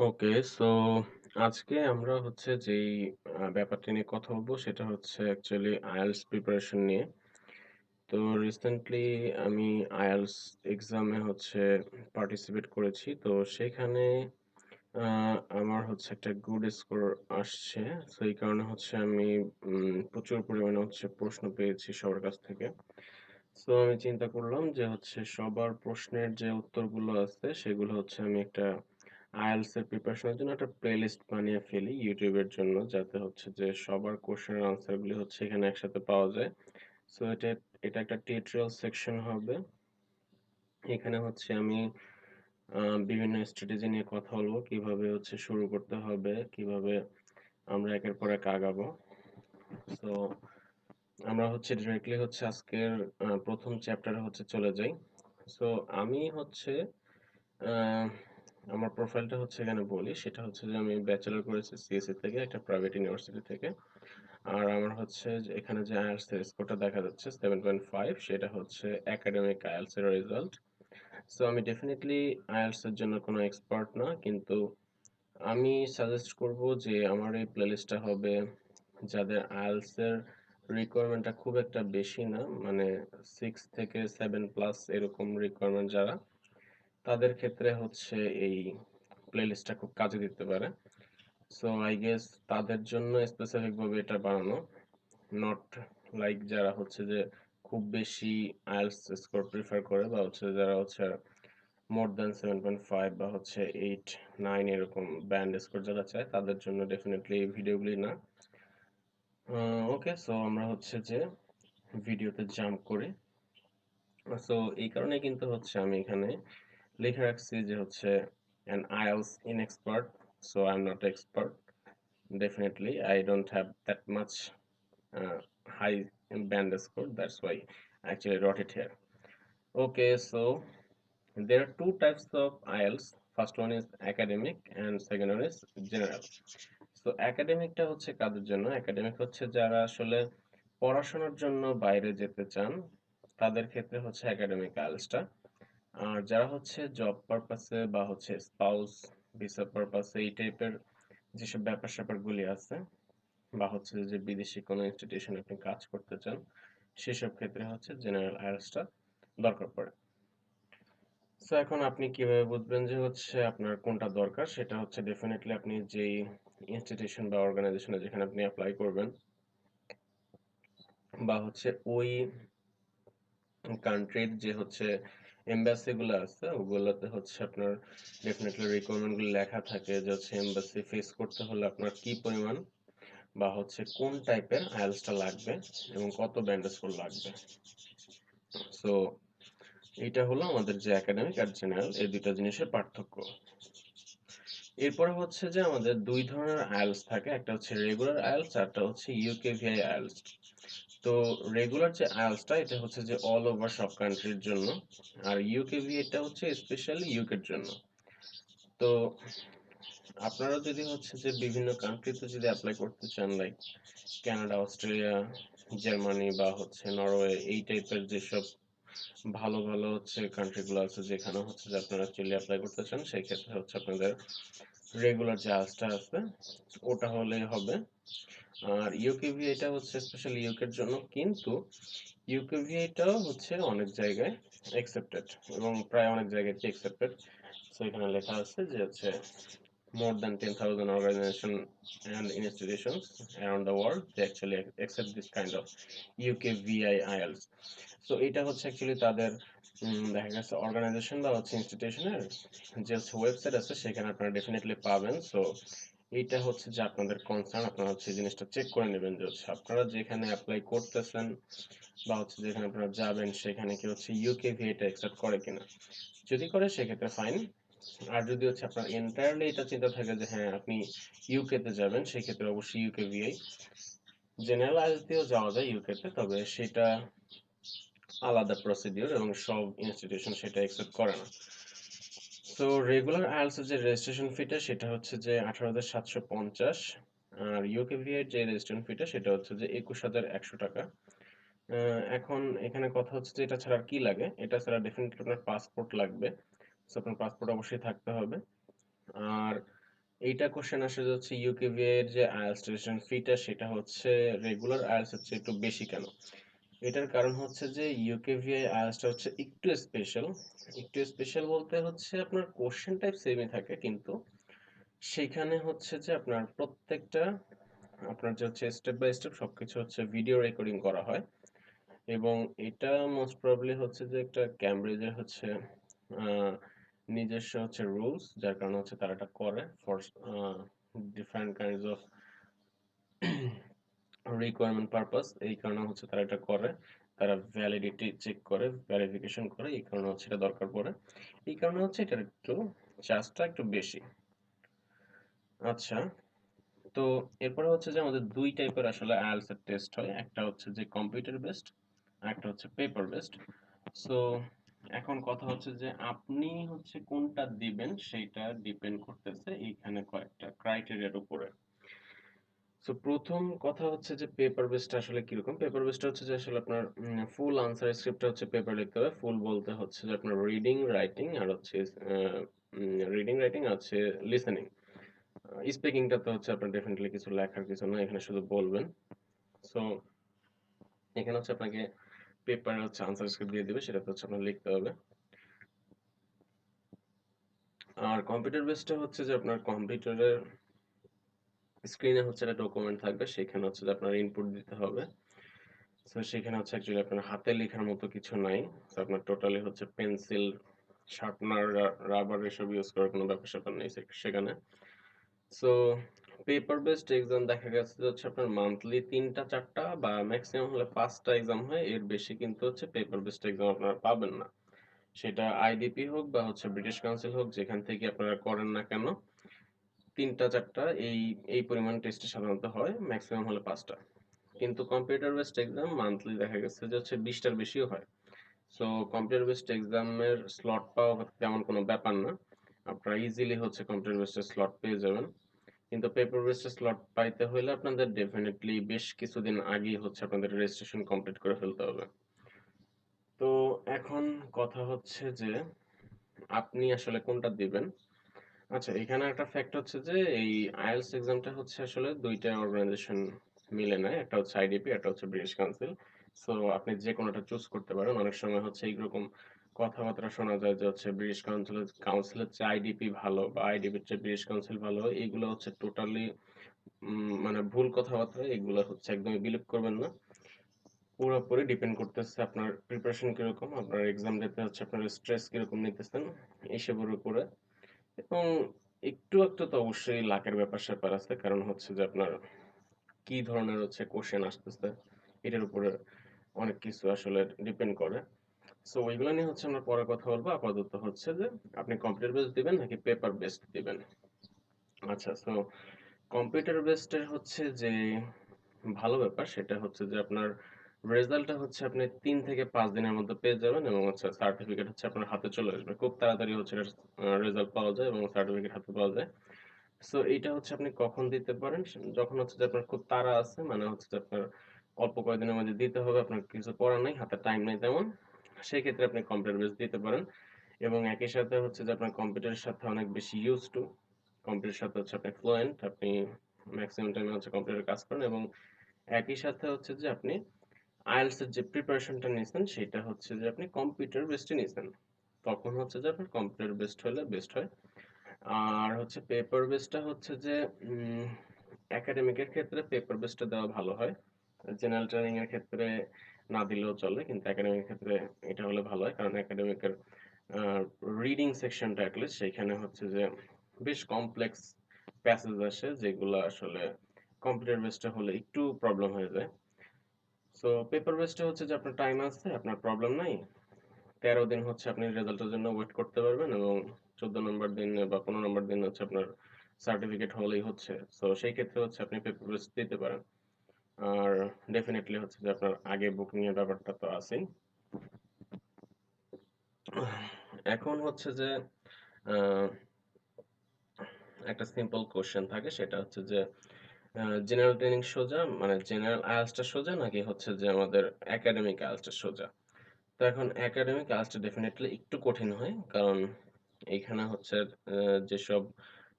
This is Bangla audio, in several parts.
ওকে, সো আজকে আমরা হচ্ছে যেই ব্যাপারটা নিয়ে কথা বলবো সেটা হচ্ছে অ্যাকচুয়ালি IELTS প্রিপারেশন নিয়ে। তো রিসেন্টলি আমি IELTS এক্সামে হচ্ছে পার্টিসিপেট করেছি। তো সেখানে আ আমার হচ্ছে একটা গুড স্কোর আসছে। সো এই কারণে হচ্ছে আমি প্রচুর পরিমাণে হচ্ছে প্রশ্ন পেয়েছি সবার কাছ থেকে। সো আমি চিন্তা করলাম যে হচ্ছে সবার প্রশ্নের যে উত্তরগুলো আছে সেগুলো হচ্ছে আমি একটা IELTS এর প্রিপারেশনের জন্য একটা প্লেলিস্ট বানিয়ে ফেলি YouTube এর জন্য, যাতে হচ্ছে যে সবার কোশ্চেনের আনসার গুলি হচ্ছে এখানে একসাথে পাওয়া যায়। সো এটা একটা টিউটোরিয়াল সেকশন হবে। এখানে হচ্ছে আমি বিভিন্ন স্ট্র্যাটেজি নিয়ে কথা বলবো, কিভাবে হচ্ছে শুরু করতে হবে, কিভাবে আমরা একের পর এক আগাবো। সো আমরা হচ্ছে ডিরেক্টলি হচ্ছে আজকের প্রথম চ্যাপ্টারে হচ্ছে চলে যাই। সো আমি হচ্ছে আহ, আমার প্রোফাইলটা হচ্ছে এখানে বলি, সেটা হচ্ছে যে আমি ব্যাচেলর করেছি সিএসসি থেকে, একটা প্রাইভেট ইউনিভার্সিটি থেকে। আর আমার হচ্ছে যে এখানে যে আইএলটিএস এর স্কোরটা দেখা যাচ্ছে 7.5, সেটা হচ্ছে একাডেমিক আইএলটিএস এর রেজাল্ট। সো আমি ডেফিনেটলি আইএলটিএস এর জন্য কোনো এক্সপার্ট না, কিন্তু আমি সাজেস্ট করব যে আমার এই প্লেলিস্টটা হবে যাদের আইএলটিএস এর রিকোয়ারমেন্টটা খুব একটা বেশি না, মানে 6 থেকে 7+ এরকম রিকোয়ারমেন্ট যারা, তাদের ক্ষেত্রে হচ্ছে এই প্লেলিস্টটা খুব কাজে দিতে পারে। সো আই গেস তাদের জন্য স্পেসিফিক ভাবে এটা বানানো, নট লাইক যারা হচ্ছে যে খুব বেশি আইএলটিএস স্কোর প্রিফার করে, বা হচ্ছে যারা হচ্ছে মোর দ্যান 7.5 বা হচ্ছে 8 9 এরকম ব্যান্ড স্কোর যারা চায়, তাদের জন্য ডেফিনেটলি এই ভিডিওগুলি না। ওকে, সো আমরা হচ্ছে যে ভিডিওতে জাম্প করি। সো এই কারণে কিন্তু হচ্ছে আমি এখানে লিখে রাখছি যে হচ্ছে an IELTS inexpert, so I'm not expert. Definitely, I don't have that much uh, high band score. That's why I actually wrote it here. Okay, so there are two types of IELTS. First one is academic and second one is general. So academic টা হচ্ছে কাদের জন্য? academic হচ্ছে যারা আসলে পড়াশোনার জন্য বাইরে যেতে চান, তাদের ক্ষেত্রে হচ্ছে একাডেমিক আইএলটিএস টা। আর যারা হচ্ছে জব পারপাসে বা হচ্ছে স্পাউস ভিসা পারপাসে এই টাইপের যেসব ব্যাপার স্যাপারগুলি আছে, বা হচ্ছে যে বিদেশি কোনো ইনস্টিটিউশনে আপনি কাজ করতে চান, সেসব ক্ষেত্রে হচ্ছে জেনারেল আইএলটিএস টা দরকার পড়ে। সো এখন আপনি কিভাবে বুঝবেন যে হচ্ছে আপনার কোনটা দরকার? সেটা হচ্ছে ডেফিনেটলি আপনি যেই ইনস্টিটিউশন বা অর্গানাইজেশনে যেখানে আপনি অ্যাপ্লাই করবেন, বা হচ্ছে ওই কান্ট্রির যে হচ্ছে এমবাসি গুলো আছে, ওগুলোতে হচ্ছে আপনার ডেফিনেটলি রিকোয়ারমেন্ট গুলো লেখা থাকে যে হচ্ছে এমবাসি ফেস করতে হলে আপনার কি পরিমাণ বা হচ্ছে কোন টাইপের আইএলটিএস টা লাগবে এবং কত ব্যান্ড স্কোর লাগবে। সো এটা হলো আমাদের যে একাডেমিক আর জেনারেল, এই দুইটা জিনিসের পার্থক্য। এরপরে হচ্ছে যে আমাদের দুই ধরনের আইএলটিএস থাকে, একটা হচ্ছে রেগুলার আইএলটিএস আর একটা হচ্ছে ইউকেভিআই আইএলটিএস। তো রেগুলার যে আইএলটিএস টা এটা হচ্ছে যে অল ওভার সব কান্ট্রির জন্য, আর ইউকেভিআই এটা হচ্ছে স্পেশালি ইউকের জন্য। তো আপনারা যদি হচ্ছে যে বিভিন্ন কান্ট্রিতে যদি অ্যাপ্লাই করতে চান, লাইক কানাডা, অস্ট্রেলিয়া, জার্মানি বা হচ্ছে নরওয়ে, এই টাইপের যেসব ভালো ভালো হচ্ছে কান্ট্রিগুলো আছে যেখানে হচ্ছে যে আপনারা অ্যাকচুয়ালি অ্যাপ্লাই করতে চান, সেই ক্ষেত্রে হচ্ছে আপনাদের রেগুলার যে আইএলটিএস টা আছে ওটা হলেই হবে। আর ইউকেভিআই টা হচ্ছে স্পেশালি ইউকের জন্য, কিন্তু ইউকেভিআই টাও হচ্ছে অনেক জায়গায় অ্যাকসেপ্টেড, এবং প্রায় অনেক জায়গায় অ্যাকসেপ্টেড। সো এখানে লেখা আছে যে হচ্ছে more than 10,000 organizations and institutions around the world, they actually accept this kind of UKVI IELTS. So এটা হচ্ছে অ্যাকচুয়ালি তাদের দেখা গেছে অর্গানাইজেশন বা হচ্ছে ইনস্টিটিউশনের যে ওয়েবসাইট আছে, সেখানে আপনারা ডেফিনেটলি পাবেন। সো এইটা হচ্ছে যে আপনাদের কনসার্ন, আপনারা হচ্ছে এই জিনিসটা চেক করে নেবেন যে হচ্ছে আপনারা যেখানে অ্যাপ্লাই করতেছেন বা হচ্ছে যেখানে আপনারা যাবেন সেখানে কি হচ্ছে ইউকেভিআই টা অ্যাকসেপ্ট করে কিনা। যদি করে সেক্ষেত্রে ফাইন। আর যদি হচ্ছে আপনার এন্টায়ারলি এটা চিন্তা থাকে যে হ্যাঁ আপনি ইউকে তে যাবেন, সেক্ষেত্রে অবশ্যই ইউকেভিআই। জেনারেল আইএলটিএস দিয়েও যাওয়া যায় ইউকে তে, তবে সেটা আলাদা প্রসিডিউর এবং সব ইনস্টিটিউশন সেটা অ্যাকসেপ্ট করে না। সো রেগুলার আইএলটিএস এর যে রেজিস্ট্রেশন ফিটা সেটা হচ্ছে যে 18,750, আর ইউকেভিআই এর যে রেজিস্ট্রেশন ফিটা সেটা হচ্ছে যে 21,100 টাকা। এখন এখানে কথা হচ্ছে যে এটা ছাড়া আর কি লাগে? এটা ছাড়া ডেফিনেটলি আপনার পাসপোর্ট লাগবে। সো আপনার পাসপোর্ট অবশ্যই থাকতে হবে। আর এইটা কোশ্চেন আসে যে হচ্ছে ইউকেভিআই এর যে আইএলটিএস রেজিস্ট্রেশন ফিটা সেটা হচ্ছে রেগুলার আইএলটিএস এর চেয়ে একটু বেশি কেন? এটার কারণ হচ্ছে যে ইউকেভিআই আইএলটিএস টা হচ্ছে একটু স্পেশাল। একটু স্পেশাল বলতে হচ্ছে আপনার কোশ্চেন টাইপ সেমই থাকে, কিন্তু সেইখানে হচ্ছে যে আপনার প্রত্যেকটা আপনার যে হচ্ছে স্টেপ বাই স্টেপ সবকিছু হচ্ছে ভিডিও রেকর্ডিং করা হয়। এবং এটা মোস্ট প্রবাবলি হচ্ছে যে একটা ক্যামব্রিজের হচ্ছে আহ, নিজস্ব হচ্ছে রুলস, যার কারণে হচ্ছে তারা এটা করে for different kinds of requirement purpose. এই কারণে হচ্ছে তারা এটা করে, তারা ভ্যালিডিটি চেক করে, ভেরিফিকেশন করে, এই কারণে হচ্ছে এটা দরকার পড়ে। এই কারণে হচ্ছে এটার একটু চার্জটা একটু বেশি। আচ্ছা, তো এরপরে হচ্ছে যে আমাদের দুই টাইপের আসলে আইএলটিএস এর টেস্ট হয়, একটা হচ্ছে যে কম্পিউটার বেসড আর একটা হচ্ছে পেপার বেসড। সো এখন কথা হচ্ছে যে আপনি হচ্ছে কোনটা দিবেন সেইটা ডিপেন্ড করতেছে এইখানে কয়েকটা ক্রাইটেরিয়ার উপরে। সো প্রথম কথা হচ্ছে যে পেপার বেসটা আসলে কিরকম। পেপার বেসটা হচ্ছে যে আসলে আপনার ফুল আনসার স্ক্রিপ্টটা হচ্ছে পেপার লিখতে হবে। ফুল বলতে হচ্ছে যে আপনার রিডিং রাইটিং আর হচ্ছে রিডিং রাইটিং আছে লিসেনিং। স্পিকিংটা তো হচ্ছে আপনার ডেফিনেটলি কিছু লেখার কিছু না, এখানে শুধু বলবেন। সো এখানে হচ্ছে আপনাকে পেপারে হচ্ছে আনসার স্ক্রিপ্ট দিয়ে দিবে, সেটা তো হচ্ছে আপনার লিখতে হবে। আর কম্পিউটার বেসটা হচ্ছে যে আপনার কম্পিউটারের স্ক্রিনে হচ্ছে একটা ডকুমেন্ট থাকবে, সেখানে হচ্ছে যে আপনার ইনপুট দিতে হবে। সো সেখানে হচ্ছে অ্যাকচুয়ালি আপনার হাতে লেখার মতো কিছু নাই। সো আপনার টোটালি হচ্ছে পেন্সিল, শার্পনার, রাবার এসব ইউজ করার কোনো ব্যাপার স্যাপার নেই সেখানে। সো পেপার বেসড এক্সাম দেখা গেছে যে হচ্ছে আপনার মান্থলি ৩টা ৪টা বা ম্যাক্সিমাম হলে ৫টা এক্সাম হয়, এর বেশি কিন্তু হচ্ছে পেপার বেসড এক্সাম আপনারা পাবেন না। সেটা আইডিপি হোক বা হচ্ছে ব্রিটিশ কাউন্সিল হোক, যেখান থেকে আপনারা করেন না কেন, ৩টা ৪টা এই এই পরিমাণ টেস্টে সাধারণত হয়, ম্যাক্সিমাম হলে ৫টা। কিন্তু কম্পিউটার বেসড এক্সাম মান্থলি দেখা গেছে যে হচ্ছে ২০টার বেশিও হয়। সো কম্পিউটার বেসড এক্সামের স্লট পাওয়া তেমন কোনো ব্যাপার না, আপনারা ইজিলি হচ্ছে কম্পিউটার বেসড স্লট পেয়ে যাবেন। কিন্তু পেপার বেসড স্লট পাইতে হলে আপনাদের ডেফিনেটলি বেশ কিছুদিন আগেই হচ্ছে আপনাদের রেজিস্ট্রেশন কমপ্লিট করে ফেলতে হবে। তো এখন কথা হচ্ছে যে আপনি আসলে কোনটা দিবেন। আচ্ছা, এখানে একটা ফ্যাক্ট হচ্ছে যে এই আইএলটিএস এক্সামটা হচ্ছে আসলে দুইটা অর্গানাইজেশন মিলে নেয়, একটা হচ্ছে আইডিপি, একটা হচ্ছে ব্রিটিশ কাউন্সিল। সো আপনি যে কোনোটা চুজ করতে পারেন। অনেক সময় হচ্ছে এইরকম কথাবার্তা শোনা যায় যে হচ্ছে ব্রিটিশ কাউন্সিলের চেয়ে আইডিপি ভালো বা আইডিপির চেয়ে ব্রিটিশ কাউন্সিল ভালো, এইগুলো হচ্ছে টোটালি মানে ভুল কথাবার্তা। এগুলো হচ্ছে একদমই বিলিভ করবেন না। পুরোপুরি ডিপেন্ড করতেছে আপনার প্রিপারেশন কিরকম, আপনার এক্সাম দিতে হচ্ছে আপনার স্ট্রেস কিরকম নিতেছেন এইসবের উপরে। এবং একটু একটু তো অবশ্যই লাকের ব্যাপার স্যাপার আছে, কারণ হচ্ছে যে আপনার কি ধরনের হচ্ছে কোশ্চেন আসতেছে এটার উপরে অনেক কিছু আসলে ডিপেন্ড করে। সো ওইগুলো নিয়ে হচ্ছে আমরা পরে কথা বলবো। আপাতত হচ্ছে যে আপনি কম্পিউটার বেসড দিবেন নাকি পেপার বেসড দিবেন। আচ্ছা, সো কম্পিউটার বেসড এর হচ্ছে যে ভালো ব্যাপার সেটা হচ্ছে যে আপনার রেজাল্টটা হচ্ছে আপনি ৩ থেকে ৫ দিনের মধ্যে পেয়ে যাবেন, এবং হচ্ছে সার্টিফিকেট হচ্ছে আপনার হাতে চলে আসবে খুব তাড়াতাড়ি, হচ্ছে রেজাল্ট পাওয়া যায় এবং সার্টিফিকেট হাতে পাওয়া যায়। সো এইটা হচ্ছে আপনি কখন দিতে পারেন, যখন হচ্ছে যে আপনার খুব তাড়া আছে, মানে হচ্ছে যে আপনার অল্প কয়েকদিনের মধ্যে দিতে হবে, আপনার কিছু করার নাই, হাতে টাইম নেই তেমন, সেই ক্ষেত্রে আপনি কম্পিউটার বেস দিতে পারেন। এবং একই সাথে হচ্ছে যে আপনার কম্পিউটারের সাথে অনেক বেশি ইউজ টু, কম্পিউটারের সাথে হচ্ছে আপনি ফ্লুয়েন্ট, আপনি ম্যাক্সিমাম টাইমে হচ্ছে কম্পিউটারে কাজ করেন, এবং একই সাথে হচ্ছে যে আপনি আইএলটিএস এর যে প্রিপারেশনটা নিছেন সেটা হচ্ছে যে আপনি কম্পিউটার বেসড নিছেন, তখন হচ্ছে যে আপনার কম্পিউটার বেসড হলে বেস্ট হয়। আর হচ্ছে পেপার বেসটা হচ্ছে যে একাডেমিকের ক্ষেত্রে পেপার বেসটা দেওয়া ভালো হয়। জেনারেল ট্রেনিং এর ক্ষেত্রে না দিলেও চলে, কিন্তু একাডেমিক ক্ষেত্রে এটা হলে ভালো হয়, কারণ একাডেমিকের রিডিং সেকশনটা অ্যাটলিস্ট সেখানে হচ্ছে যে বেশ কমপ্লেক্স প্যাসেজ আসে, যেগুলো আসলে কম্পিউটার বেসটা হলে একটু প্রবলেম হয়ে যায়। সো পেপার বেসটা হচ্ছে যে আপনার টাইম আছে, আপনার প্রবলেম নাই, ১৩ দিন হচ্ছে আপনি রেজাল্টের জন্য ওয়েট করতে পারবেন, এবং ১৪ নম্বর দিন বা ১৫ নম্বর দিন হচ্ছে আপনার সার্টিফিকেট হলেই হচ্ছে। সো সেই ক্ষেত্রে হচ্ছে আপনি পেপার বেস দিতে পারেন। আর ডেফিনেটলি হচ্ছে যে আপনার আগে বুকিং এর ব্যাপারটা তো আছেই। এখন হচ্ছে যে আহ, একটা সিম্পল কোশ্চেন থাকে, সেটা হচ্ছে যে জেনারেল ট্রেনিং সোজা, মানে জেনারেল আইএলটিএস টা সোজা নাকি হচ্ছে যে আমাদের একাডেমিক আইএলটিএস টা সোজা। তো এখন একাডেমিক আইএলটিএস টা ডেফিনেটলি একটু কঠিন হয়, কারণ এইখানে হচ্ছে যেসব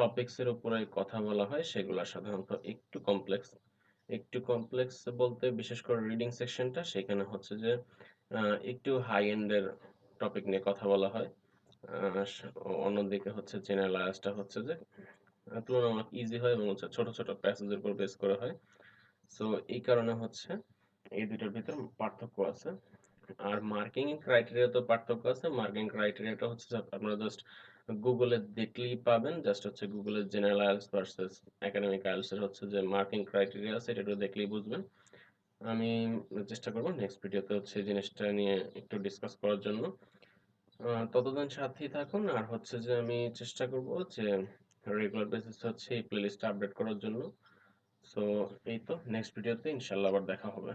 টপিকস এর উপরে কথা বলা হয় সেগুলা সাধারণত একটু কমপ্লেক্স বলতে বিশেষ করে রিডিং সেকশনটা সেখানে হচ্ছে যে একটু হাই এন্ড এর টপিক নিয়ে কথা বলা হয়। অন্যদিকে হচ্ছে জেনারেলাইজটা হচ্ছে যে তুলনামূলক ইজি হয় এবং হচ্ছে ছোট ছোট প্যাসেজের উপর বেস করে হয়। সো এই কারণে হচ্ছে এই দুইটার ভিতর পার্থক্য আছে। আর মার্কিং ক্রাইটেরিয়া তো পার্থক্য আছে। মার্কিং ক্রাইটেরিয়াটা হচ্ছে যে আপনারা জাস্ট গুগলে দেখলেই পাবেন। জাস্ট হচ্ছে গুগলের general IELTS versus academic IELTS এর হচ্ছে যে মার্কিং ক্রাইটেরিয়া আছে এটা একটু দেখলেই বুঝবেন। আমি চেষ্টা করব নেক্সট ভিডিওতে হচ্ছে এই জিনিসটা নিয়ে একটু ডিসকাস করার জন্য। ততদিন সাথেই থাকুন আর হচ্ছে যে আমি চেষ্টা করব যে রেগুলার বেসিস হচ্ছে এই প্লেলিস্টটা আপডেট করার জন্য। সো এই তো নেক্সট ভিডিওতে ইনশাআল্লাহ আবার দেখা হবে।